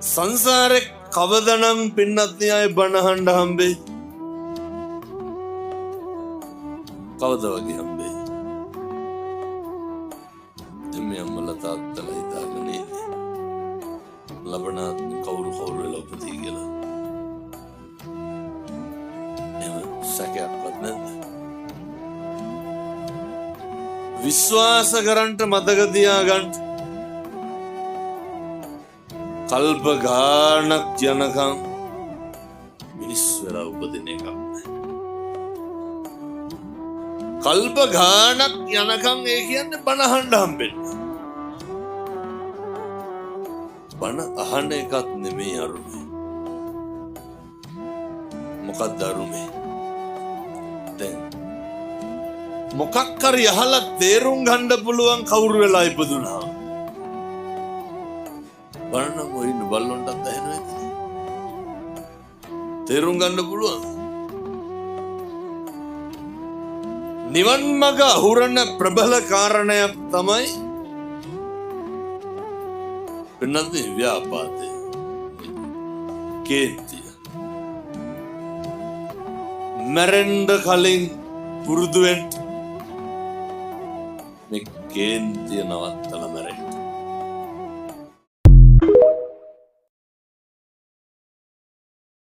සංසාරේ කවදනම් පින්නත් අය බණහඬ හම්බේ? කවද වගේ හම්බේ? එමේ අම්මලා තාත්තලා හිතාගෙන ඉන්නේ ලබනාත්ම කවුරු වෙලා උපදී කියලා. එහෙම සැකයක්වත් නැද්ද? විශ්වාස කරන්ට මතක තියාගන්න කල්ප ගානක් යනකම් මිනිස් වෙලා උපදින එකක් නෑ. කල්ප ගානක් යනකම් ඒ කියන්නේ බණ අහන්න හම්බෙන්නේ. බණ අහන එකත් නෙමෙයි අරුමේ. මොකක්ද අරුමේ? දැන් මොකක් හරි අහලා තේරුම් ගන්න පුළුවන් කවුරු වෙලා ඉපදුනා. බණනම් ඔය ඉන්න බල්ලොන්ටත් ඇහෙනවද? තේරුම් ගන්න පුළුවන්. නිවන් මඟ අහුරන ප්‍රබල කාරණයක් තමයි වෙනත් ව්‍යාපාදය. කේන්තිය. මැරෙන්න කලින් පුරුදු වෙන්න මේ කේන්තිය නවත්තලා මැරෙන්න.